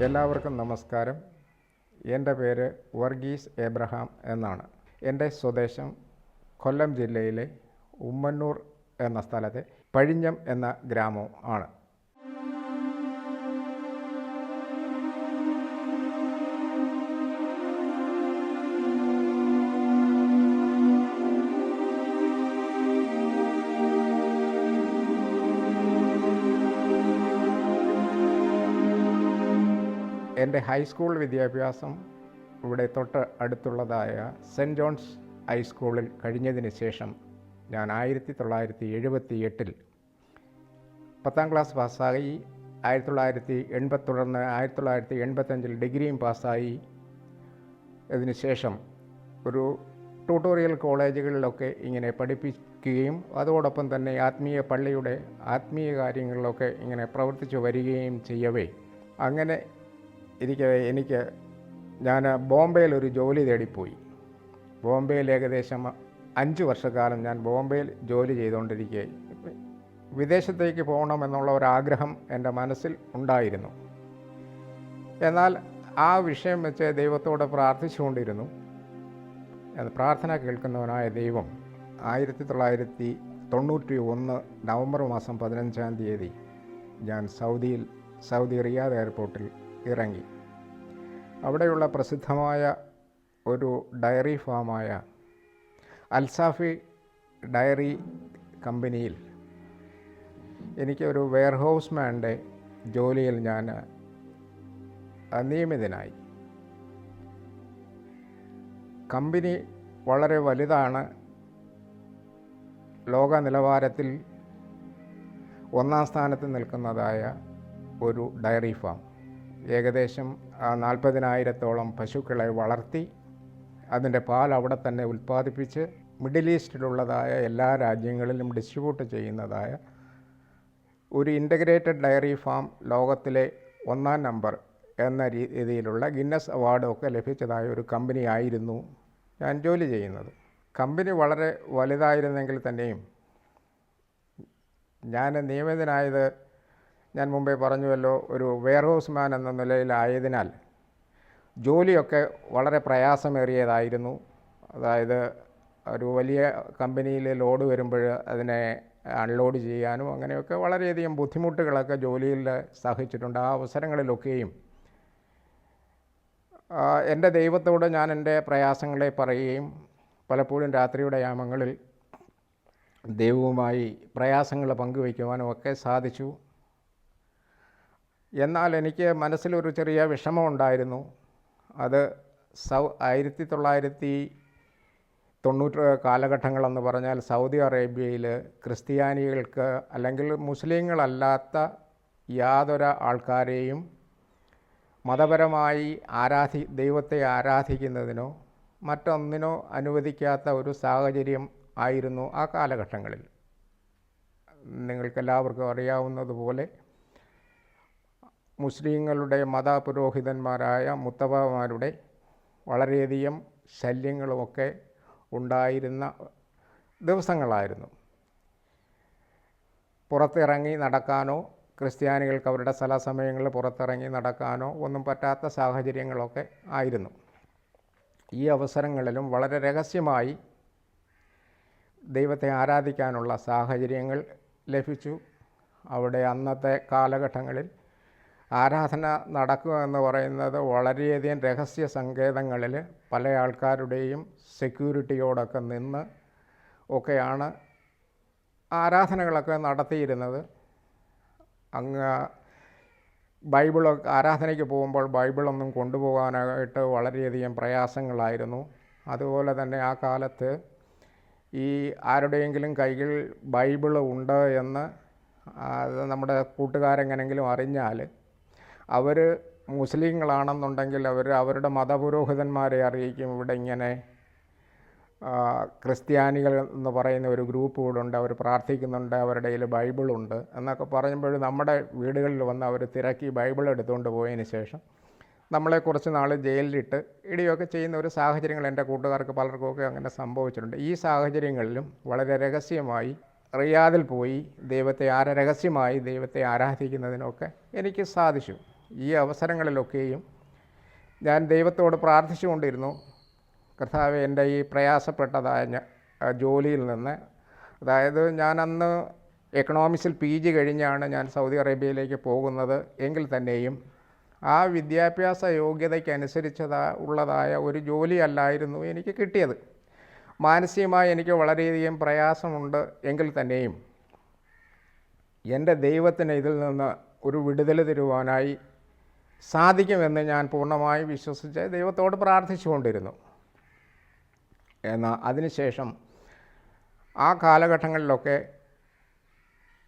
എല്ലാവർക്കും നമസ്കാരം. എൻ്റെ പേര് വർഗീസ് എബ്രഹാം എന്നാണ്. എൻ്റെ സ്വദേശം കൊല്ലം ജില്ലയിലെ ഉമ്മന്നൂർ എന്ന സ്ഥലത്തെ പഴിഞ്ഞം എന്ന ഗ്രാമം ആണ്. എൻ്റെ ഹൈസ്കൂൾ വിദ്യാഭ്യാസം ഇവിടെ തൊട്ട് അടുത്തുള്ളതായ സെൻറ്റ് ജോൺസ് ഹൈസ്കൂളിൽ കഴിഞ്ഞതിന് ശേഷം ഞാൻ 1978 10ാം ക്ലാസ് പാസ്സായി. 1985 ഡിഗ്രിയും പാസ്സായി. അതിനുശേഷം ഒരു ട്യൂട്ടോറിയൽ കോളേജുകളിലൊക്കെ ഇങ്ങനെ പഠിപ്പിക്കുകയും അതോടൊപ്പം തന്നെ ആത്മീയ പള്ളിയുടെ ആത്മീയ കാര്യങ്ങളിലൊക്കെ ഇങ്ങനെ പ്രവർത്തിച്ചു വരികയും ചെയ്യവേ അങ്ങനെ ഞാൻ ബോംബെയിൽ ഒരു ജോലി തേടിപ്പോയി. ബോംബെയിൽ ഏകദേശം 5 വർഷക്കാലം ഞാൻ ബോംബെയിൽ ജോലി ചെയ്തുകൊണ്ടിരിക്കെ വിദേശത്തേക്ക് പോകണമെന്നുള്ള ഒരാഗ്രഹം എൻ്റെ മനസ്സിൽ ഉണ്ടായിരുന്നു. എന്നാൽ ആ വിഷയം വെച്ച് ദൈവത്തോട് പ്രാർത്ഥിച്ചുകൊണ്ടിരുന്നു. പ്രാർത്ഥന കേൾക്കുന്നവനായ ദൈവം 1991 നവംബർ മാസം 15-ാം തീയതി ഞാൻ സൗദി റിയാദ് എയർപോർട്ടിൽ ഇറങ്ങി. അവിടെയുള്ള പ്രസിദ്ധമായ ഒരു ഡയറി ഫാമായ അൽസാഫി ഡയറി കമ്പനിയിൽ എനിക്കൊരു വെയർഹൗസ്മാൻ്റെ ജോലിയിൽ ഞാൻ നിയമിതനായി. കമ്പനി വളരെ വലുതാണ്. ലോക നിലവാരത്തിൽ 1ാം സ്ഥാനത്ത് നിൽക്കുന്നതായ ഒരു ഡയറി ഫാം. ഏകദേശം 40,000-ഓളം പശുക്കളെ വളർത്തി അതിൻ്റെ പാൽ അവിടെ തന്നെ ഉൽപ്പാദിപ്പിച്ച് മിഡിൽ ഈസ്റ്റിലുള്ളതായ എല്ലാ രാജ്യങ്ങളിലും ഡിസ്ട്രിബ്യൂട്ട് ചെയ്യുന്നതായ ഒരു ഇൻ്റഗ്രേറ്റഡ് ഡയറി ഫാം, ലോകത്തിലെ 1ാം നമ്പർ എന്ന രീതിയിലുള്ള ഗിന്നസ് അവാർഡൊക്കെ ലഭിച്ചതായ ഒരു കമ്പനി ആയിരുന്നു ഞാൻ ജോലി ചെയ്യുന്നത്. കമ്പനി വളരെ വലുതായിരുന്നെങ്കിൽ തന്നെയും ഞാൻ നിയമിതനായത് ഞാൻ മുമ്പേ പറഞ്ഞുവല്ലോ, ഒരു വെയർഹൗസ്മാൻ എന്ന നിലയിലായതിനാൽ ജോലിയൊക്കെ വളരെ പ്രയാസമേറിയതായിരുന്നു. അതായത് ഒരു വലിയ കമ്പനിയിൽ ലോഡ് വരുമ്പോൾ അതിനെ അൺലോഡ് ചെയ്യാനും അങ്ങനെയൊക്കെ വളരെയധികം ബുദ്ധിമുട്ടുകളൊക്കെ ജോലിയിൽ സഹിച്ചിട്ടുണ്ട്. ആ അവസരങ്ങളിലൊക്കെയും എൻ്റെ ദൈവത്തോട് ഞാൻ എൻ്റെ പ്രയാസങ്ങളെ പറയുകയും പലപ്പോഴും രാത്രിയുടെ യാമങ്ങളിൽ ദൈവവുമായി പ്രയാസങ്ങൾ പങ്കുവയ്ക്കുവാനും ഒക്കെ സാധിച്ചു. എന്നാൽ എനിക്ക് മനസ്സിലൊരു ചെറിയ വിഷമമുണ്ടായിരുന്നു. അത് 1990 കാലഘട്ടങ്ങളെന്ന് പറഞ്ഞാൽ സൗദി അറേബ്യയിൽ ക്രിസ്ത്യാനികൾക്ക് അല്ലെങ്കിൽ മുസ്ലിങ്ങളല്ലാത്ത യാതൊരു ആൾക്കാരെയും മതപരമായി ദൈവത്തെ ആരാധിക്കുന്നതിനോ മറ്റൊന്നിനോ അനുവദിക്കാത്ത ഒരു സാഹചര്യം ആയിരുന്നു ആ കാലഘട്ടങ്ങളിൽ. നിങ്ങൾക്കെല്ലാവർക്കും അറിയാവുന്നതുപോലെ മുസ്ലിങ്ങളുടെ മതപുരോഹിതന്മാരായ മുത്തവമാരുടെ വളരെയധികം ശല്യങ്ങളുമൊക്കെ ഉണ്ടായിരുന്ന ദിവസങ്ങളായിരുന്നു. പുറത്തിറങ്ങി നടക്കാനോ ക്രിസ്ത്യാനികൾക്ക് അവരുടെ സമയങ്ങളിൽ പുറത്തിറങ്ങി നടക്കാനോ ഒന്നും പറ്റാത്ത സാഹചര്യങ്ങളൊക്കെ ആയിരുന്നു. ഈ അവസരങ്ങളിലും വളരെ രഹസ്യമായി ദൈവത്തെ ആരാധിക്കാനുള്ള സാഹചര്യങ്ങൾ ലഭിച്ചു. അവിടെ അന്നത്തെ കാലഘട്ടങ്ങളിൽ ആരാധന നടക്കുക എന്ന് പറയുന്നത് വളരെയധികം രഹസ്യ സങ്കേതങ്ങളിൽ പല ആൾക്കാരുടെയും സെക്യൂരിറ്റിയോടൊക്കെ നിന്ന് ഒക്കെയാണ് ആരാധനകളൊക്കെ നടത്തിയിരുന്നത്. ആരാധനയ്ക്ക് പോകുമ്പോൾ ബൈബിളൊന്നും കൊണ്ടുപോകാനായിട്ട് വളരെയധികം പ്രയാസങ്ങളായിരുന്നു. അതുപോലെ തന്നെ ആ കാലത്ത് ഈ ആരുടെയെങ്കിലും കയ്യിൽ ബൈബിൾ ഉണ്ട് എന്ന് നമ്മുടെ കൂട്ടുകാരെങ്ങനെങ്കിലും അറിഞ്ഞാൽ അവർ മുസ്ലിങ്ങളാണെന്നുണ്ടെങ്കിൽ അവരുടെ മതപുരോഹിതന്മാരെ അറിയിക്കും, ഇവിടെ ഇങ്ങനെ ക്രിസ്ത്യാനികൾ എന്ന് പറയുന്ന ഒരു ഗ്രൂപ്പ് കൂടെ ഉണ്ട്, അവർ പ്രാർത്ഥിക്കുന്നുണ്ട്, അവരുടെ കയ്യിൽ ബൈബിളുണ്ട് എന്നൊക്കെ പറയുമ്പോൾ നമ്മുടെ വീടുകളിൽ വന്ന് അവർ തിരക്കി ബൈബിൾ എടുത്തുകൊണ്ട് പോയതിന് ശേഷം നമ്മളെ കുറച്ച് നാൾ ജയിലിലിട്ട് ഇടിയൊക്കെ ചെയ്യുന്ന ഒരു സാഹചര്യങ്ങൾ എൻ്റെ കൂട്ടുകാർക്ക് പലർക്കുമൊക്കെ അങ്ങനെ സംഭവിച്ചിട്ടുണ്ട്. ഈ സാഹചര്യങ്ങളിലും വളരെ രഹസ്യമായി റിയാദിൽ പോയി രഹസ്യമായി ദൈവത്തെ ആരാധിക്കുന്നതിനൊക്കെ എനിക്ക് സാധിച്ചു. ഈ അവസരങ്ങളിലൊക്കെയും ഞാൻ ദൈവത്തോട് പ്രാർത്ഥിച്ചുകൊണ്ടിരുന്നു, കർത്താവേ, എൻ്റെ ഈ പ്രയാസപ്പെട്ടതായ ജോലിയിൽ നിന്ന്, അതായത് ഞാൻ അന്ന് എക്കണോമിക്സിൽ PG കഴിഞ്ഞാണ് ഞാൻ സൗദി അറേബ്യയിലേക്ക് പോകുന്നത് എങ്കിൽ തന്നെയും ആ വിദ്യാഭ്യാസ യോഗ്യതയ്ക്കനുസരിച്ചതായ ഒരു ജോലിയല്ലായിരുന്നു എനിക്ക് കിട്ടിയത്. മാനസികമായി എനിക്ക് വളരെയധികം പ്രയാസമുണ്ട് എങ്കിൽ തന്നെയും എൻ്റെ ദൈവത്തിന് ഇതിൽ നിന്ന് ഒരു വിടുതൽ തരുവാനായി സാധിക്കുമെന്ന് ഞാൻ പൂർണ്ണമായി വിശ്വസിച്ച് ദൈവത്തോട് പ്രാർത്ഥിച്ചുകൊണ്ടിരുന്നു. എന്നാൽ അതിനുശേഷം ആ കാലഘട്ടങ്ങളിലൊക്കെ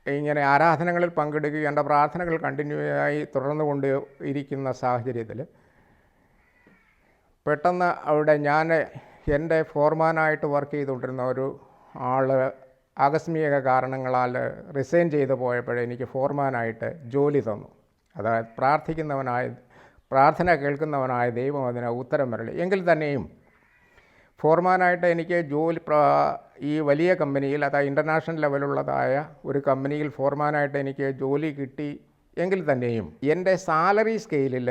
ഇങ്ങനെ ആരാധനകളിൽ പങ്കെടുക്കുകയും എൻ്റെ പ്രാർത്ഥനകൾ കണ്ടിന്യൂ ആയി തുടർന്നു കൊണ്ട് ഇരിക്കുന്ന സാഹചര്യത്തിൽ പെട്ടെന്ന് അവിടെ ഞാൻ എൻ്റെ ഫോർമാനായിട്ട് വർക്ക് ചെയ്തുകൊണ്ടിരുന്ന ഒരു ആൾ ആകസ്മിക കാരണങ്ങളാൽ റിസൈൻ ചെയ്തു പോയപ്പോഴേ എനിക്ക് ഫോർമാനായിട്ട് ജോലി തന്നു. അതായത് പ്രാർത്ഥന കേൾക്കുന്നവനായ ദൈവം അതിന് ഉത്തരം വരളി. എങ്കിൽ തന്നെയും ഫോർമാനായിട്ട് എനിക്ക് ജോലി ഈ വലിയ കമ്പനിയിൽ, അതായത് ഇൻ്റർനാഷണൽ ലെവലുള്ളതായ ഒരു കമ്പനിയിൽ ഫോർമാനായിട്ട് എനിക്ക് ജോലി കിട്ടി എങ്കിൽ തന്നെയും എൻ്റെ സാലറി സ്കെയിലിൽ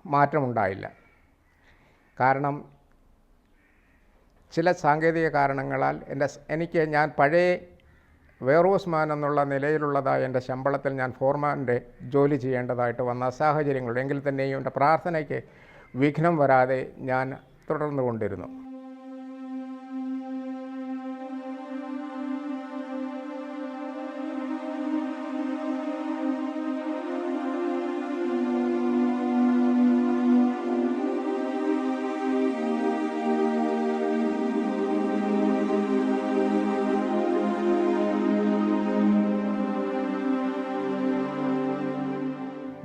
മാറ്റമുണ്ടായില്ല. കാരണം ചില സാങ്കേതിക കാരണങ്ങളാൽ ഞാൻ പഴയ വെയർഹൗസ്മാൻ എന്നുള്ള നിലയിലുള്ളതായ എൻ്റെ ശമ്പളത്തിൽ ഞാൻ ഫോർമാൻ്റെ ജോലി ചെയ്യേണ്ടതായിട്ട് വന്ന സാഹചര്യങ്ങൾ എങ്കിൽ തന്നെയും എൻ്റെ പ്രാർത്ഥനയ്ക്ക് വിഘ്നം വരാതെ ഞാൻ തുടർന്നു കൊണ്ടിരുന്നു.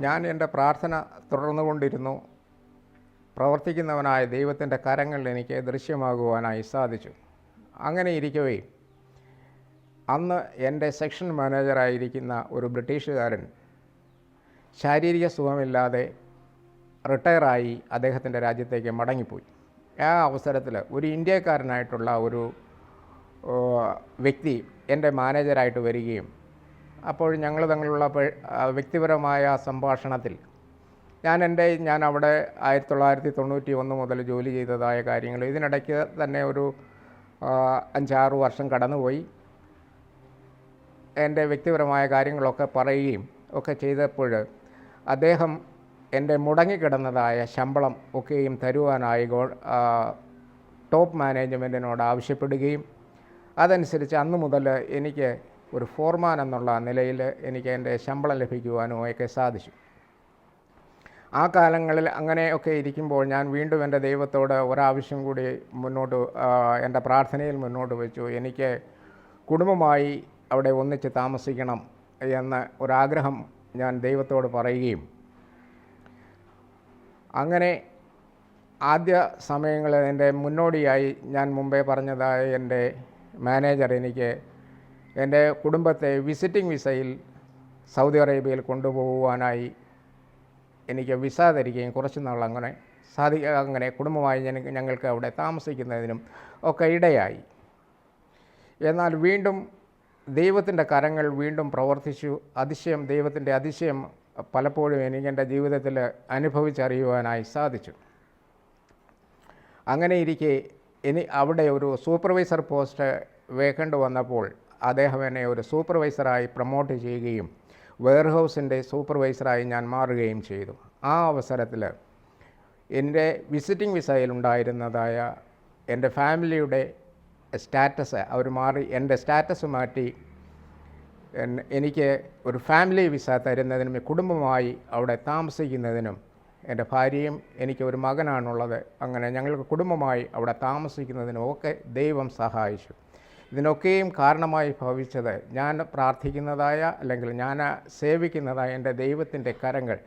ഞാൻ എൻ്റെ പ്രാർത്ഥന തുടർന്നുകൊണ്ടിരുന്നു. പ്രവർത്തിക്കുന്നവനായ ദൈവത്തിൻ്റെ കരങ്ങൾ എനിക്ക് ദൃശ്യമാകുവാനായി സാധിച്ചു. അങ്ങനെ ഇരിക്കവേ അന്ന് എൻ്റെ സെക്ഷൻ മാനേജറായിരിക്കുന്ന ഒരു ബ്രിട്ടീഷുകാരൻ ശാരീരിക സുഖമില്ലാതെ റിട്ടയറായി അദ്ദേഹത്തിൻ്റെ രാജ്യത്തേക്ക് മടങ്ങിപ്പോയി. ആ അവസരത്തിൽ ഒരു ഇന്ത്യക്കാരനായിട്ടുള്ള ഒരു വ്യക്തി എൻ്റെ മാനേജറായിട്ട് വരികയും അപ്പോൾ ഞങ്ങൾ തമ്മിലുള്ള വ്യക്തിപരമായ സംഭാഷണത്തിൽ ഞാൻ അവിടെ 1991 മുതൽ ജോലി ചെയ്തതായ കാര്യങ്ങൾ, ഇതിനിടയ്ക്ക് തന്നെ ഒരു 5-6 വർഷം കടന്നുപോയി, എൻ്റെ വ്യക്തിപരമായ കാര്യങ്ങളൊക്കെ പറയുകയും ഒക്കെ ചെയ്തപ്പോൾ അദ്ദേഹം എൻ്റെ മുടങ്ങിക്കിടന്നതായ ശമ്പളം ഒക്കെയും തരുവാനായി ടോപ്പ് മാനേജ്മെൻറ്റിനോട് ആവശ്യപ്പെടുകയും അതനുസരിച്ച് അന്ന് മുതൽ എനിക്ക് ഒരു ഫോർമാൻ എന്നുള്ള നിലയിൽ എനിക്ക് എൻ്റെ ശമ്പളം ലഭിക്കുവാനും ഒക്കെ സാധിച്ചു. ആ കാലങ്ങളിൽ അങ്ങനെയൊക്കെ ഇരിക്കുമ്പോൾ ഞാൻ വീണ്ടും എൻ്റെ ദൈവത്തോട് ഒരാവശ്യം കൂടി എൻ്റെ പ്രാർത്ഥനയിൽ മുന്നോട്ട് വെച്ചു. എനിക്ക് കുടുംബമായി അവിടെ ഒന്നിച്ച് താമസിക്കണം എന്ന ഒരാഗ്രഹം ഞാൻ ദൈവത്തോട് പറയുകയും അങ്ങനെ ആദ്യ സമയങ്ങളിൽ എൻ്റെ മുന്നോടിയായി ഞാൻ മുമ്പേ പറഞ്ഞതായ എൻ്റെ മാനേജർ എനിക്ക് എൻ്റെ കുടുംബത്തെ വിസിറ്റിംഗ് വിസയിൽ സൗദി അറേബ്യയിൽ കൊണ്ടുപോകുവാനായി എനിക്ക് വിസ തരികയും കുറച്ച് നാൾ അങ്ങനെ കുടുംബമായി ഞങ്ങൾക്ക് അവിടെ താമസിക്കുന്നതിനും ഒക്കെ ഇടയായി. എന്നാൽ വീണ്ടും ദൈവത്തിൻ്റെ കരങ്ങൾ വീണ്ടും പ്രവർത്തിച്ചു. ദൈവത്തിൻ്റെ അതിശയം പലപ്പോഴും എനിക്ക് എൻ്റെ ജീവിതത്തിൽ അനുഭവിച്ചറിയുവാനായി സാധിച്ചു. അങ്ങനെ ഇരിക്കെ അവിടെ ഒരു സൂപ്പർവൈസർ പോസ്റ്റ് വേക്കേണ്ടി വന്നപ്പോൾ അദ്ദേഹം എന്നെ ഒരു സൂപ്പർവൈസറായി പ്രൊമോട്ട് ചെയ്യുകയും വെയർഹൗസിൻ്റെ സൂപ്പർവൈസറായി ഞാൻ മാറുകയും ചെയ്തു. ആ അവസരത്തിൽ എൻ്റെ വിസിറ്റിംഗ് വിസയിലുണ്ടായിരുന്നതായ എൻ്റെ ഫാമിലിയുടെ സ്റ്റാറ്റസ് എൻ്റെ സ്റ്റാറ്റസ് മാറ്റി എനിക്ക് ഒരു ഫാമിലി വിസ തരുന്നതിനും കുടുംബമായി അവിടെ താമസിക്കുന്നതിനും, എൻ്റെ ഭാര്യയും എനിക്ക് ഒരു മകനാണുള്ളത്, അങ്ങനെ ഞങ്ങൾക്ക് കുടുംബമായി അവിടെ താമസിക്കുന്നതിനും ഒക്കെ ദൈവം സഹായിച്ചു. ഇതിനൊക്കെയും കാരണമായി ഭവിച്ചത് ഞാൻ പ്രാർത്ഥിക്കുന്നതായ അല്ലെങ്കിൽ ഞാൻ സേവിക്കുന്നതായ എൻ്റെ ദൈവത്തിൻ്റെ കരങ്ങൾ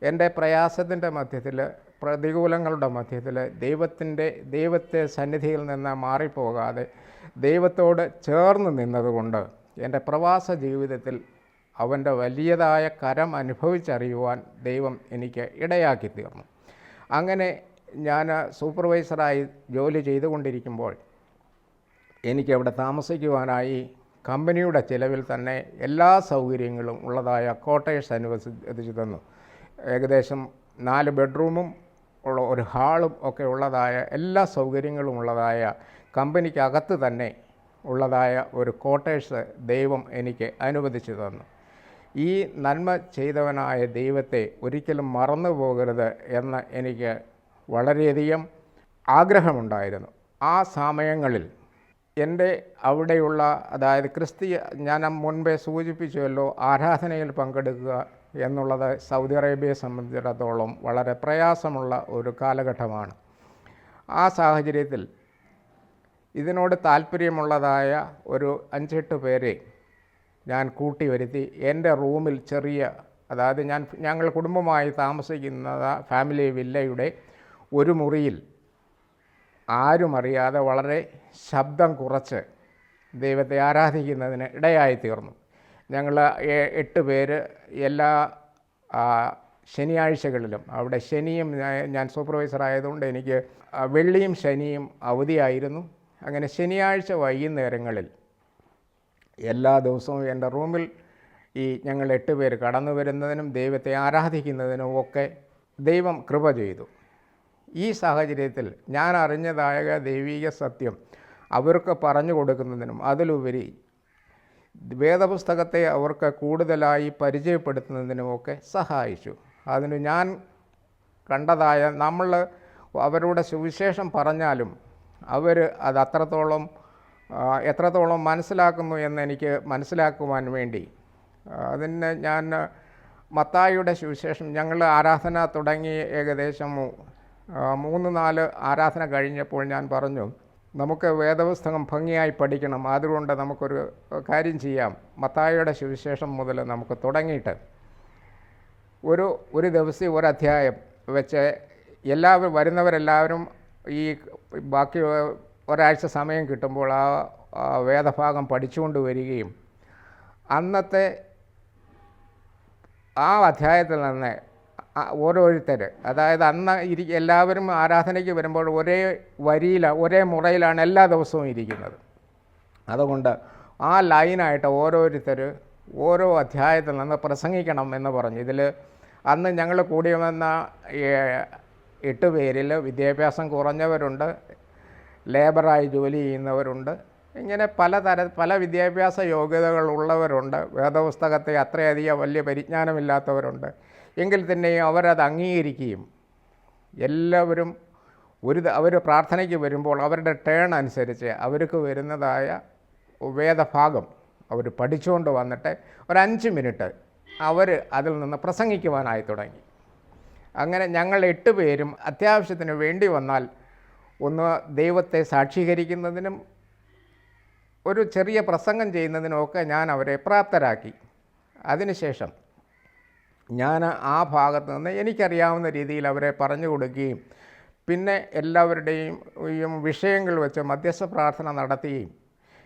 എൻ്റെ പ്രയാസത്തിൻ്റെ മധ്യത്തിൽ, പ്രതികൂലങ്ങളുടെ മധ്യത്തിൽ ദൈവത്തെ സന്നിധിയിൽ നിന്ന് മാറിപ്പോകാതെ ദൈവത്തോട് ചേർന്ന് നിന്നതുകൊണ്ട് എൻ്റെ പ്രവാസ ജീവിതത്തിൽ അവൻ്റെ വലിയതായ കരം അനുഭവിച്ചറിയുവാൻ ദൈവം എനിക്ക് ഇടയാക്കി തീർന്നു. അങ്ങനെ ഞാൻ സൂപ്പർവൈസറായി ജോലി ചെയ്തുകൊണ്ടിരിക്കുമ്പോൾ എനിക്കവിടെ താമസിക്കുവാനായി കമ്പനിയുടെ ചിലവിൽ തന്നെ എല്ലാ സൗകര്യങ്ങളും ഉള്ളതായ ക്വാർട്ടേഴ്സ് അനുവദിച്ചു തന്നു. ഏകദേശം 4 ബെഡ്റൂമും ഉള്ള ഒരു ഹാളും ഒക്കെ ഉള്ളതായ എല്ലാ സൗകര്യങ്ങളും ഉള്ളതായ കമ്പനിക്കകത്ത് തന്നെ ഉള്ളതായ ഒരു ക്വാർട്ടേഴ്സ് ദൈവം എനിക്ക് അനുവദിച്ചു തന്നു. ഈ നന്മ ചെയ്തവനായ ദൈവത്തെ ഒരിക്കലും മറന്നു പോകരുത് എന്ന് എനിക്ക് വളരെയധികം ആഗ്രഹമുണ്ടായിരുന്നു. ആ സമയങ്ങളിൽ എൻ്റെ അവിടെയുള്ള, അതായത് ഞാൻ മുൻപേ സൂചിപ്പിച്ചുവല്ലോ, ആരാധനയിൽ പങ്കെടുക്കുക എന്നുള്ളത് സൗദി അറേബ്യയെ സംബന്ധിച്ചിടത്തോളം വളരെ പ്രയാസമുള്ള ഒരു കാലഘട്ടമാണ്. ആ സാഹചര്യത്തിൽ ഇതിനോട് താല്പര്യമുള്ളതായ ഒരു 5-8 പേരെ ഞാൻ കൂട്ടി വരുത്തി എൻ്റെ റൂമിൽ അതായത് ഞങ്ങൾ കുടുംബമായി താമസിക്കുന്ന ഫാമിലി വില്ലയുടെ ഒരു മുറിയിൽ ആരും അറിയാതെ വളരെ ശബ്ദം കുറച്ച് ദൈവത്തെ ആരാധിക്കുന്നതിന് ഇടയായിത്തീർന്നു. ഞങ്ങൾ 8 പേര് എല്ലാ ശനിയാഴ്ചകളിലും, അവിടെ ശനിയും ഞാൻ സൂപ്പർവൈസർ ആയതുകൊണ്ട് എനിക്ക് വെള്ളിയും ശനിയും അവധിയായിരുന്നു. അങ്ങനെ ശനിയാഴ്ച വൈകുന്നേരങ്ങളിൽ എല്ലാ ദിവസവും എൻ്റെ റൂമിൽ ഞങ്ങൾ 8 പേര് കടന്നു വരുന്നതിനും ദൈവത്തെ ആരാധിക്കുന്നതിനും ഒക്കെ ദൈവം കൃപ ചെയ്തു. ഈ സാഹചര്യത്തിൽ ഞാൻ അറിഞ്ഞതായ ദൈവീക സത്യം അവർക്ക് പറഞ്ഞു കൊടുക്കുന്നതിനും അതിലുപരി വേദപുസ്തകത്തെ അവർക്ക് കൂടുതലായി പരിചയപ്പെടുത്തുന്നതിനുമൊക്കെ സഹായിച്ചു. അതിന് ഞാൻ കണ്ടതായ, നമ്മൾ അവരുടെ സുവിശേഷം പറഞ്ഞാലും അവർ അത് എത്രത്തോളം മനസ്സിലാക്കുന്നു എന്ന് എനിക്ക് മനസ്സിലാക്കുവാൻ വേണ്ടി അതിന് ഞാൻ മത്തായിയുടെ സുവിശേഷം, ഞങ്ങൾ ആരാധന തുടങ്ങി ഏകദേശം 3-4 ആരാധന കഴിഞ്ഞപ്പോൾ ഞാൻ പറഞ്ഞു, നമുക്ക് വേദപുസ്തകം ഭംഗിയായി പഠിക്കണം, അതുകൊണ്ട് നമുക്കൊരു കാര്യം ചെയ്യാം, മത്തായിയുടെ സുവിശേഷം മുതൽ നമുക്ക് തുടങ്ങിയിട്ട് ഒരു ദിവസം ഒരു അധ്യായം വെച്ച് വരുന്നവരെല്ലാവരും ഈ ബാക്കി ഒരാഴ്ച സമയം കിട്ടുമ്പോൾ ആ വേദഭാഗം പഠിച്ചുകൊണ്ട് വരികയും അന്നത്തെ ആ അധ്യായത്തിൽ നിന്ന് ഓരോരുത്തർ, അതായത് അന്ന് എല്ലാവരും ആരാധനയ്ക്ക് വരുമ്പോൾ ഒരേ മുറയിലാണ് എല്ലാ ദിവസവും ഇരിക്കുന്നത്. അതുകൊണ്ട് ആ ലൈനായിട്ട് ഓരോരുത്തർ ഓരോ അധ്യായത്തിൽ നിന്ന് പ്രസംഗിക്കണം എന്ന് പറഞ്ഞു. ഇതിൽ അന്ന് ഞങ്ങൾ കൂടി വന്ന 8 പേരിൽ വിദ്യാഭ്യാസം കുറഞ്ഞവരുണ്ട്, ലേബറായി ജോലി ചെയ്യുന്നവരുണ്ട്, ഇങ്ങനെ പല വിദ്യാഭ്യാസ യോഗ്യതകളുള്ളവരുണ്ട്, വേദപുസ്തകത്തെ അത്രയധികം വലിയ പരിജ്ഞാനമില്ലാത്തവരുണ്ട്. എങ്കിൽ തന്നെയും അവരത് അംഗീകരിക്കുകയും എല്ലാവരും അവർ പ്രാർത്ഥനയ്ക്ക് വരുമ്പോൾ അവരുടെ ടേൺ അനുസരിച്ച് അവർക്ക് വരുന്നതായ വേദഭാഗം അവർ പഠിച്ചുകൊണ്ട് വന്നിട്ട് ഒരു 5 മിനിറ്റ് അവർ അതിൽ നിന്ന് പ്രസംഗിക്കുവാനായി തുടങ്ങി. അങ്ങനെ ഞങ്ങൾ 8 പേരും അത്യാവശ്യത്തിന് വേണ്ടി വന്നാൽ ഒന്ന് ദൈവത്തെ സാക്ഷീകരിക്കുന്നതിനും ഒരു ചെറിയ പ്രസംഗം ചെയ്യുന്നതിനുമൊക്കെ ഞാൻ അവരെ പ്രാപ്തരാക്കി. അതിനുശേഷം ഞാൻ ആ ഭാഗത്ത് നിന്ന് എനിക്കറിയാവുന്ന രീതിയിൽ അവരെ പറഞ്ഞു കൊടുക്കുകയും പിന്നെ എല്ലാവരുടെയും വിഷയങ്ങൾ വെച്ച് മധ്യസ്ഥ പ്രാർത്ഥന നടത്തുകയും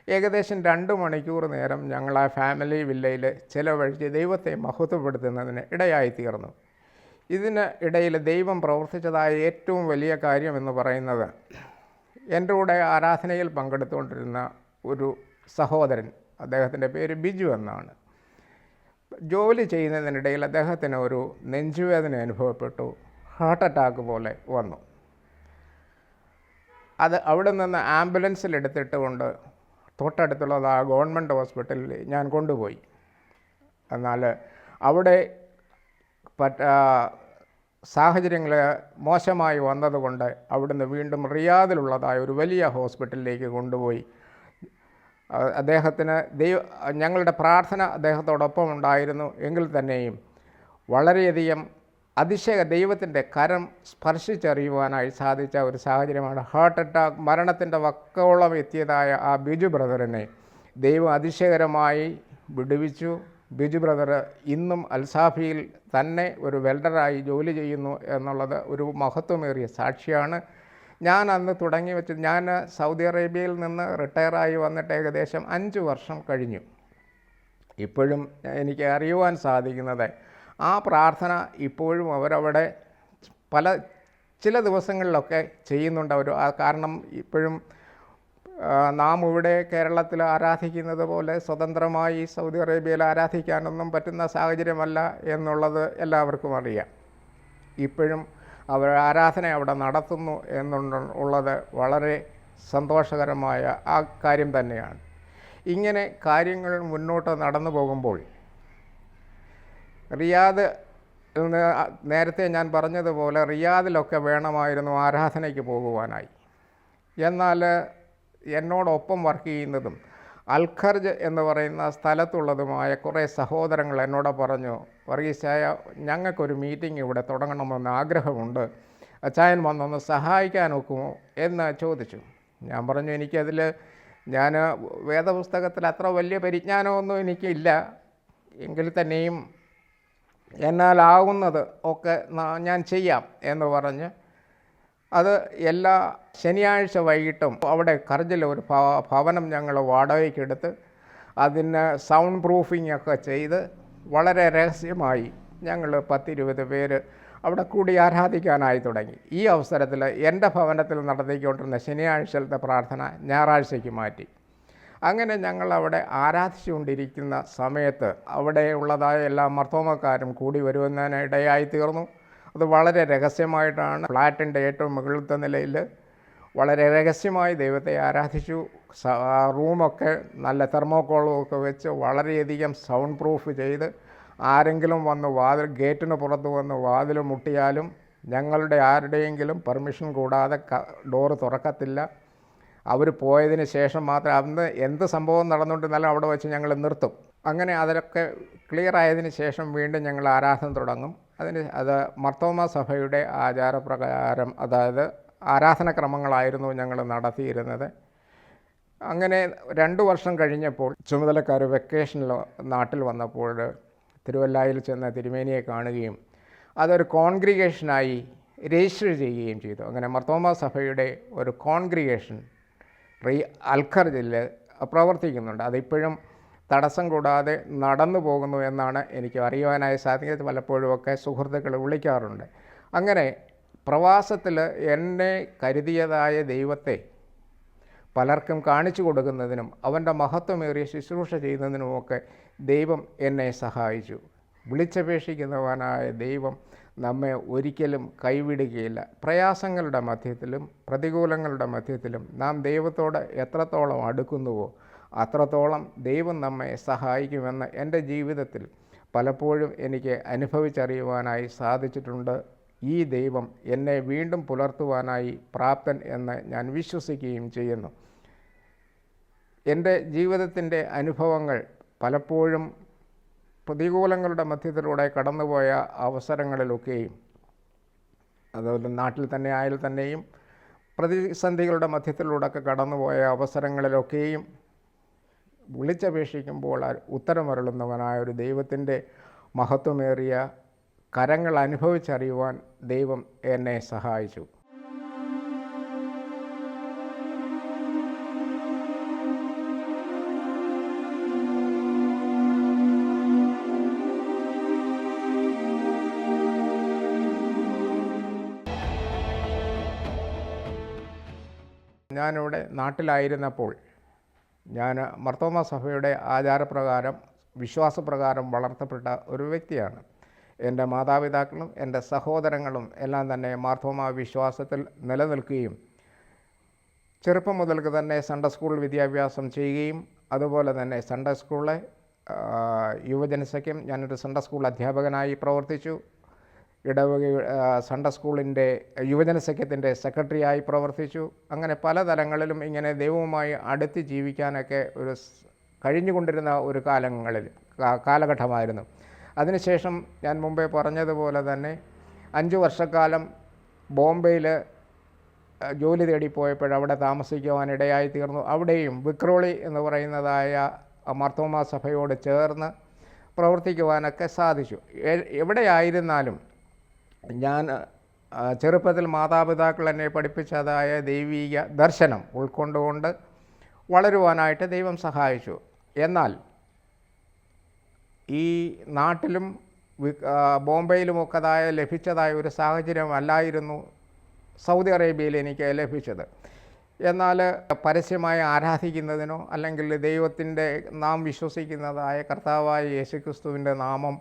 ഏകദേശം 2 മണിക്കൂർ നേരം ഞങ്ങൾ ആ ഫാമിലി വില്ലയിൽ ചിലവഴിച്ച് ദൈവത്തെ മഹത്വപ്പെടുത്തുന്നതിന് ഇടയായിത്തീർന്നു. ഇതിന് ഇടയിൽ ദൈവം പ്രവർത്തിച്ചതായ ഏറ്റവും വലിയ കാര്യം എന്ന് പറയുന്നത്, എൻ്റെ കൂടെ ആരാധനയിൽ പങ്കെടുത്തുകൊണ്ടിരുന്ന ഒരു സഹോദരൻ, അദ്ദേഹത്തിൻ്റെ പേര് ബിജു എന്നാണ്. ജോലി ചെയ്യുന്നതിനിടയിൽ അദ്ദേഹത്തിന് ഒരു നെഞ്ചുവേദന അനുഭവപ്പെട്ടു, ഹാർട്ട് അറ്റാക്ക് പോലെ വന്നു. അത് അവിടെ നിന്ന് ആംബുലൻസിലെടുത്തിട്ട് കൊണ്ട് തൊട്ടടുത്തുള്ളത് ആ ഗവൺമെൻറ് ഹോസ്പിറ്റലിൽ ഞാൻ കൊണ്ടുപോയി. എന്നാൽ അവിടെ സാഹചര്യങ്ങൾ മോശമായി വന്നതുകൊണ്ട് അവിടുന്ന് വീണ്ടും റിയാദിലുള്ളതായ ഒരു വലിയ ഹോസ്പിറ്റലിലേക്ക് കൊണ്ടുപോയി. അദ്ദേഹത്തിന് ഞങ്ങളുടെ പ്രാർത്ഥന അദ്ദേഹത്തോടൊപ്പം ഉണ്ടായിരുന്നു. എങ്കിൽ തന്നെയും വളരെയധികം ദൈവത്തിൻ്റെ കരം സ്പർശിച്ചറിയുവാനായി സാധിച്ച ഒരു സാഹചര്യമാണ്. ഹാർട്ട് അറ്റാക്ക് മരണത്തിൻ്റെ വക്കോളം എത്തിയതായ ആ ബിജു ബ്രദറിനെ ദൈവം അതിശയകരമായി വിടുവിച്ചു. ബിജു ബ്രദർ ഇന്നും അൽസാഫിയിൽ തന്നെ ഒരു വെൽഡറായി ജോലി ചെയ്യുന്നു എന്നുള്ളത് ഒരു മഹത്വമേറിയ സാക്ഷിയാണ്. ഞാൻ അന്ന് തുടങ്ങി വെച്ച്, ഞാൻ സൗദി അറേബ്യയിൽ നിന്ന് റിട്ടയറായി വന്നിട്ട് ഏകദേശം 5 വർഷം കഴിഞ്ഞു. ഇപ്പോഴും എനിക്ക് അറിയുവാൻ സാധിക്കുന്നത് ആ പ്രാർത്ഥന ഇപ്പോഴും അവരവിടെ ചില ദിവസങ്ങളിലൊക്കെ ചെയ്യുന്നുണ്ട് അവർ. കാരണം ഇപ്പോഴും നാം ഇവിടെ കേരളത്തിൽ ആരാധിക്കുന്നത് പോലെ സ്വതന്ത്രമായി സൗദി അറേബ്യയിൽ ആരാധിക്കാനൊന്നും പറ്റുന്ന സാഹചര്യമല്ല എന്നുള്ളത് എല്ലാവർക്കും അറിയാം. ഇപ്പോഴും അവർ ആരാധന അവിടെ നടത്തുന്നു എന്നുള്ളത് വളരെ സന്തോഷകരമായ ആ കാര്യം തന്നെയാണ്. ഇങ്ങനെ കാര്യങ്ങൾ മുന്നോട്ട് നടന്നു പോകുമ്പോൾ റിയാദ് നേരത്തെ ഞാൻ പറഞ്ഞതുപോലെ റിയാദിലൊക്കെ വേണമായിരുന്നു ആരാധനയ്ക്ക് പോകുവാനായി. എന്നാൽ എന്നോടൊപ്പം വർക്ക് ചെയ്യുന്നതും അൽഖർജ് എന്ന് പറയുന്ന സ്ഥലത്തുള്ളതുമായ കുറേ സഹോദരങ്ങൾ എന്നോട് പറഞ്ഞു, വർഗീസായ, ഞങ്ങൾക്കൊരു മീറ്റിംഗ് ഇവിടെ തുടങ്ങണമെന്ന് ആഗ്രഹമുണ്ട്, അച്ചായൻ വന്നൊന്ന് സഹായിക്കാൻ ഒക്കുമോ എന്ന് ചോദിച്ചു. ഞാൻ പറഞ്ഞു, ഞാൻ വേദപുസ്തകത്തിൽ അത്ര വലിയ പരിജ്ഞാനമൊന്നും എനിക്കില്ല, എങ്കിൽ തന്നെയും എന്നാലാവുന്നത് ഒക്കെ ഞാൻ ചെയ്യാം എന്ന് പറഞ്ഞ് അത് എല്ലാ ശനിയാഴ്ച വൈകിട്ടും അവിടെ കർജിൽ ഒരു ഭവനം ഞങ്ങൾ വാടകയ്ക്കെടുത്ത് അതിന് സൗണ്ട് പ്രൂഫിംഗ് ഒക്കെ ചെയ്ത് വളരെ രഹസ്യമായി ഞങ്ങൾ 10-20 പേര് അവിടെ കൂടി ആരാധിക്കാനായി തുടങ്ങി. ഈ അവസരത്തിൽ എൻ്റെ ഭവനത്തിൽ നടത്തിക്കൊണ്ടിരുന്ന ശനിയാഴ്ചത്തെ പ്രാർത്ഥന ഞായറാഴ്ചയ്ക്ക് മാറ്റി. അങ്ങനെ ഞങ്ങൾ അവിടെ ആരാധിച്ചുകൊണ്ടിരിക്കുന്ന സമയത്ത് അവിടെയുള്ളതായ എല്ലാ മർത്തോമക്കാരും കൂടി വരുന്നതിനിടയായി തീർന്നു. അത് വളരെ രഹസ്യമായിട്ടാണ്. ഫ്ലാറ്റിൻ്റെ ഏറ്റവും മുകളിലത്തെ നിലയിൽ വളരെ രഹസ്യമായി ദൈവത്തെ ആരാധിച്ചു. റൂമൊക്കെ നല്ല തെർമോക്കോളും ഒക്കെ വെച്ച് വളരെയധികം സൗണ്ട് പ്രൂഫ് ചെയ്ത് ആരെങ്കിലും വന്ന് ഗേറ്റിന് പുറത്ത് വന്ന് വാതിൽ മുട്ടിയാലും ഞങ്ങളുടെ ആരുടെയെങ്കിലും പെർമിഷൻ കൂടാതെ ഡോറ് തുറക്കത്തില്ല. അവർ പോയതിന് ശേഷം മാത്രം അന്ന് എന്ത് സംഭവം നടന്നുകൊണ്ടിരുന്നാലും അവിടെ വെച്ച് ഞങ്ങൾ നിർത്തും. അങ്ങനെ അതൊക്കെ ക്ലിയർ ആയതിന് ശേഷം വീണ്ടും ഞങ്ങൾ ആരാധന തുടങ്ങും. അത് മർത്തോമ സഭയുടെ ആചാരപ്രകാരം, അതായത് ആരാധനക്രമങ്ങളായിരുന്നു ഞങ്ങൾ നടത്തിയിരുന്നത്. അങ്ങനെ 2 വർഷം കഴിഞ്ഞപ്പോൾ ചുമതലക്കാർ വെക്കേഷനിൽ നാട്ടിൽ വന്നപ്പോൾ തിരുവല്ലായിൽ ചെന്ന് തിരുമേനിയെ കാണുകയും അതൊരു കോൺഗ്രിഗേഷനായി രജിസ്റ്റർ ചെയ്യുകയും ചെയ്തു. അങ്ങനെ മർത്തോമ സഭയുടെ ഒരു കോൺഗ്രിഗേഷൻ അൽഖർജിൽ പ്രവർത്തിക്കുന്നുണ്ട്. അതിപ്പോഴും തടസ്സം കൂടാതെ നടന്നു പോകുന്നു എന്നാണ് എനിക്ക് അറിയുവാനായി സാധിക്കുന്നത്. പലപ്പോഴുമൊക്കെ സുഹൃത്തുക്കൾ വിളിക്കാറുണ്ട്. അങ്ങനെ പ്രവാസത്തിൽ എന്നെ കരുതിയതായ ദൈവത്തെ പലർക്കും കാണിച്ചു കൊടുക്കുന്നതിനും അവൻ്റെ മഹത്വമേറിയ ശുശ്രൂഷ ചെയ്യുന്നതിനുമൊക്കെ ദൈവം എന്നെ സഹായിച്ചു. വിളിച്ചപേക്ഷിക്കുന്നവനായ ദൈവം നമ്മെ ഒരിക്കലും കൈവിടുകയില്ല. പ്രയാസങ്ങളുടെ മധ്യത്തിലും പ്രതികൂലങ്ങളുടെ മധ്യത്തിലും നാം ദൈവത്തോട് എത്രത്തോളം അടുക്കുന്നുവോ അത്രത്തോളം ദൈവം നമ്മെ സഹായിക്കുമെന്ന് എൻ്റെ ജീവിതത്തിൽ പലപ്പോഴും എനിക്ക് അനുഭവിച്ചറിയുവാനായി സാധിച്ചിട്ടുണ്ട്. ഈ ദൈവം എന്നെ വീണ്ടും പുലർത്തുവാനായി പ്രാപ്തൻ എന്ന് ഞാൻ വിശ്വസിക്കുകയും ചെയ്യുന്നു. എൻ്റെ ജീവിതത്തിൻ്റെ അനുഭവങ്ങൾ പലപ്പോഴും പ്രതികൂലങ്ങളുടെ മധ്യത്തിലൂടെ കടന്നുപോയ അവസരങ്ങളിലൊക്കെയും, അതുപോലെ നാട്ടിൽ തന്നെ ആയാൽ തന്നെയും പ്രതിസന്ധികളുടെ മധ്യത്തിലൂടെയൊക്കെ കടന്നുപോയ അവസരങ്ങളിലൊക്കെയും വിളിച്ചപേക്ഷിക്കുമ്പോൾ ഉത്തരമരുളുന്നവനായ ഒരു ദൈവത്തിൻ്റെ മഹത്വമേറിയ കരങ്ങൾ അനുഭവിച്ചറിയുവാൻ ദൈവം എന്നെ സഹായിച്ചു. ഞാനിവിടെ നാട്ടിലായിരുന്നപ്പോൾ ഞാൻ മർത്തോമ സഭയുടെ ആചാരപ്രകാരം വിശ്വാസപ്രകാരം വളർത്തപ്പെട്ട ഒരു വ്യക്തിയാണ്. എൻ്റെ മാതാപിതാക്കളും എൻ്റെ സഹോദരങ്ങളും എല്ലാം തന്നെ മാർത്തോമ വിശ്വാസത്തിൽ നിലനിൽക്കുകയും ചെറുപ്പം മുതൽക്ക് തന്നെ സൺഡേ സ്കൂൾ വിദ്യാഭ്യാസം ചെയ്യുകയും അതുപോലെ തന്നെ സൺഡേ സ്കൂളിലെ യുവജനസഖ്യം, ഞാനൊരു സൺഡേ സ്കൂൾ അധ്യാപകനായി പ്രവർത്തിച്ചു. ഇടവക സൺഡേ സ്കൂളിൻ്റെ യുവജനസഖ്യത്തിൻ്റെ സെക്രട്ടറിയായി പ്രവർത്തിച്ചു. അങ്ങനെ പല തലങ്ങളിലും ഇങ്ങനെ ദൈവവുമായി അടുത്ത് ജീവിക്കാനൊക്കെ കഴിഞ്ഞുകൊണ്ടിരുന്ന ഒരു കാലഘട്ടമായിരുന്നു. അതിനുശേഷം ഞാൻ മുമ്പേ പറഞ്ഞതുപോലെ തന്നെ 5 വർഷക്കാലം ബോംബെയിൽ ജോലി തേടിപ്പോയപ്പോൾ അവിടെ താമസിക്കുവാനിടയായി തീർന്നു. അവിടെയും വിക്രോളി എന്ന് പറയുന്നതായ മാർത്തോമ സഭയോട് ചേർന്ന് പ്രവർത്തിക്കുവാനൊക്കെ സാധിച്ചു. എവിടെയായിരുന്നാലും ഞാൻ ചെറുപ്പത്തിൽ മാതാപിതാക്കൾ എന്നെ പഠിപ്പിച്ചതായ ദൈവീക ദർശനം ഉൾക്കൊണ്ടുകൊണ്ട് വളരുവാനായിട്ട് ദൈവം സഹായിച്ചു. എന്നാൽ ഈ നാട്ടിലും ബോംബെയിലുമൊക്കെ ലഭിച്ചതായ ഒരു സാഹചര്യം അല്ലായിരുന്നു സൗദി അറേബ്യയിൽ എനിക്ക് ലഭിച്ചത്. എന്നാൽ പരസ്യമായി ആരാധിക്കുന്നതിനോ അല്ലെങ്കിൽ ദൈവത്തിൻ്റെ നാം വിശ്വസിക്കുന്നതായ കർത്താവായ യേശുക്രിസ്തുവിൻ്റെ നാമം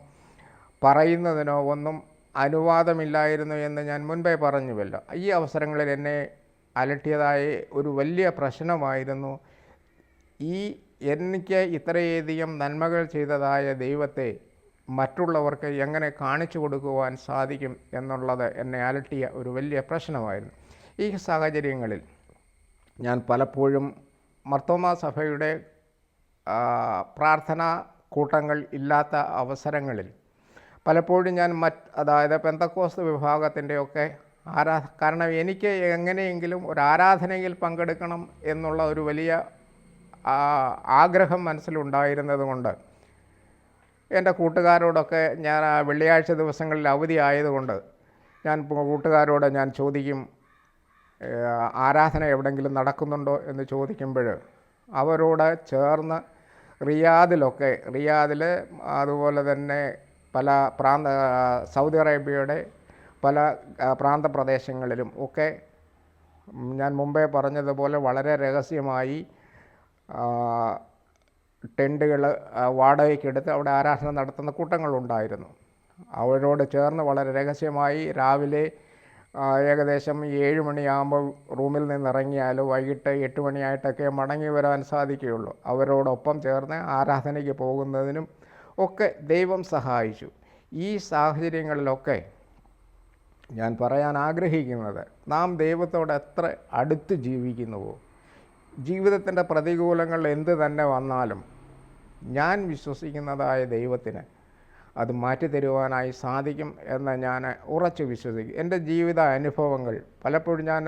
പറയുന്നതിനോ ഒന്നും അനുവാദമില്ലായിരുന്നു എന്ന് ഞാൻ മുൻപേ പറഞ്ഞുവല്ലോ. ഈ അവസരങ്ങളിൽ എന്നെ അലട്ടിയതായ ഒരു വലിയ പ്രശ്നമായിരുന്നു എനിക്ക് ഇത്രയധികം നന്മകൾ ചെയ്തതായ ദൈവത്തെ മറ്റുള്ളവർക്ക് എങ്ങനെ കാണിച്ചു കൊടുക്കുവാൻ സാധിക്കും എന്നുള്ളത് എന്നെ അലട്ടിയ ഒരു വലിയ പ്രശ്നമായിരുന്നു. ഈ സാഹചര്യങ്ങളിൽ ഞാൻ പലപ്പോഴും മർത്തോമാ സഭയുടെ പ്രാർത്ഥനാ കൂട്ടങ്ങൾ ഇല്ലാത്ത അവസരങ്ങളിൽ പലപ്പോഴും ഞാൻ അതായത് പെന്തക്കോസ്ത് വിഭാഗത്തിൻ്റെയൊക്കെ കാരണം എനിക്ക് എങ്ങനെയെങ്കിലും ഒരു ആരാധനയിൽ പങ്കെടുക്കണം എന്നുള്ള ഒരു വലിയ ആഗ്രഹം മനസ്സിലുണ്ടായിരുന്നത് കൊണ്ട് എൻ്റെ കൂട്ടുകാരോടൊക്കെ ഞാൻ വെള്ളിയാഴ്ച ദിവസങ്ങളിൽ അവധി ആയതുകൊണ്ട് ഞാൻ കൂട്ടുകാരോട് ഞാൻ ചോദിക്കും, ആരാധന എവിടെയെങ്കിലും നടക്കുന്നുണ്ടോ എന്ന് ചോദിക്കുമ്പോൾ അവരോട് ചേർന്ന് റിയാദിൽ അതുപോലെ തന്നെ പല സൗദി അറേബ്യയുടെ പല പ്രാന്തപ്രദേശങ്ങളിലും ഒക്കെ ഞാൻ മുമ്പേ പറഞ്ഞതുപോലെ വളരെ രഹസ്യമായി ടെൻറ്റുകൾ വാടകയ്ക്കെടുത്ത് അവിടെ ആരാധന നടത്തുന്ന കൂട്ടങ്ങളുണ്ടായിരുന്നു. അവരോട് ചേർന്ന് വളരെ രഹസ്യമായി രാവിലെ ഏകദേശം 7 മണിയാകുമ്പോൾ റൂമിൽ നിന്നിറങ്ങിയാൽ വൈകിട്ട് 8 മണിയായിട്ടൊക്കെ മടങ്ങി വരാൻ സാധിക്കുകയുള്ളൂ. അവരോടൊപ്പം ചേർന്ന് ആരാധനയ്ക്ക് പോകുന്നതിനും ഒക്കെ ദൈവം സഹായിച്ചു. ഈ സാഹചര്യങ്ങളിലൊക്കെ ഞാൻ പറയാൻ ആഗ്രഹിക്കുന്നത്, നാം ദൈവത്തോട് എത്ര അടുത്ത് ജീവിക്കുന്നുവോ, ജീവിതത്തിൻ്റെ പ്രതികൂലങ്ങൾ എന്ത് തന്നെ വന്നാലും ഞാൻ വിശ്വസിക്കുന്നതായ ദൈവത്തിന് അത് മാറ്റിത്തരുവാനായി സാധിക്കും എന്ന് ഞാൻ ഉറച്ചു വിശ്വസിക്കും. എൻ്റെ ജീവിത അനുഭവങ്ങൾ പലപ്പോഴും ഞാൻ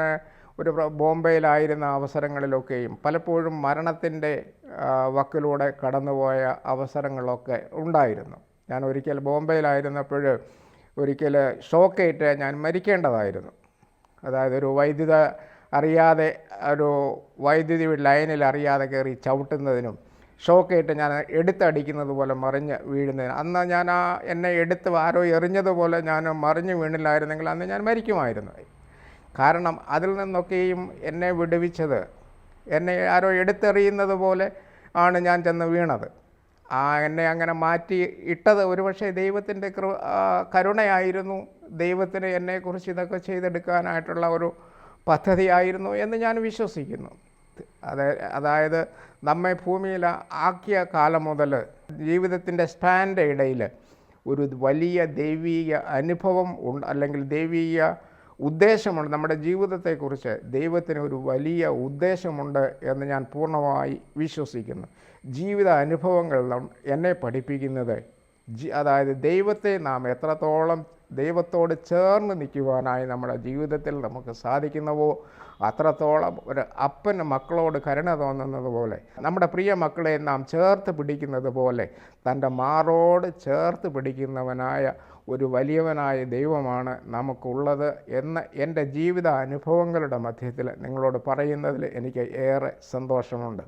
ബോംബെയിലായിരുന്ന അവസരങ്ങളിലൊക്കെയും പലപ്പോഴും മരണത്തിൻ്റെ വക്കിലൂടെ കടന്നുപോയ അവസരങ്ങളൊക്കെ ഉണ്ടായിരുന്നു. ഞാൻ ഒരിക്കൽ ബോംബെയിലായിരുന്നപ്പോൾ ഒരിക്കൽ ഷോക്കേറ്റ് ഞാൻ മരിക്കേണ്ടതായിരുന്നു. അതായത് ഒരു അറിയാതെ ഒരു വൈദ്യുതി ലൈനിൽ അറിയാതെ കയറി ചവിട്ടുന്നതിനും ഷോക്കേറ്റ് ഞാൻ എടുത്തടിക്കുന്നത് പോലെ മറിഞ്ഞ് വീഴുന്നതിന്, അന്ന് ഞാൻ എന്നെ ആരോ എറിഞ്ഞതുപോലെ ഞാൻ മറിഞ്ഞ് വീണില്ലായിരുന്നെങ്കിൽ അന്ന് ഞാൻ മരിക്കുമായിരുന്നു. കാരണം അതിൽ നിന്നൊക്കെയും എന്നെ വിടുവിച്ചത്, എന്നെ ആരോ എടുത്തെറിയുന്നത് പോലെ ആണ് ഞാൻ ചെന്ന് വീണത്. എന്നെ അങ്ങനെ മാറ്റി ഇട്ടത് ഒരുപക്ഷെ ദൈവത്തിൻ്റെ കരുണയായിരുന്നു. ദൈവത്തിന് എന്നെക്കുറിച്ച് ഇതൊക്കെ ചെയ്തെടുക്കാനായിട്ടുള്ള ഒരു പദ്ധതിയായിരുന്നു എന്ന് ഞാൻ വിശ്വസിക്കുന്നു. അതായത് നമ്മെ ഭൂമിയിൽ ആക്കിയ കാലം മുതൽ ജീവിതത്തിൻ്റെ സ്പാൻ്റെ ഇടയിൽ ഒരു വലിയ ദൈവീക അനുഭവം അല്ലെങ്കിൽ ദൈവീക ഉദ്ദേശമുണ്ട്. നമ്മുടെ ജീവിതത്തെക്കുറിച്ച് ദൈവത്തിന് ഒരു വലിയ ഉദ്ദേശമുണ്ട് എന്ന് ഞാൻ പൂർണ്ണമായി വിശ്വസിക്കുന്നു. ജീവിത അനുഭവങ്ങൾ എന്നെ പഠിപ്പിക്കുന്നത് അതായത് ദൈവത്തെ നാം എത്രത്തോളം ദൈവത്തോട് ചേർന്ന് നിൽക്കുവാനായി നമ്മുടെ ജീവിതത്തിൽ നമുക്ക് സാധിക്കുന്നുവോ അത്രത്തോളം ഒരു അപ്പന് മക്കളോട് കരുണ തോന്നുന്നത് പോലെ, നമ്മുടെ പ്രിയ മക്കളെ നാം ചേർത്ത് പിടിക്കുന്നത് പോലെ തൻ്റെ മാറോട് ചേർത്ത് പിടിക്കുന്നവനായ ഒരു വലിയവനായ ദൈവമാണ് നമുക്കുള്ളത് എന്ന് എൻ്റെ ജീവിത അനുഭവങ്ങളുടെ മധ്യത്തിൽ നിങ്ങളോട് പറയുന്നതിൽ എനിക്ക് ഏറെ സന്തോഷമുണ്ട്.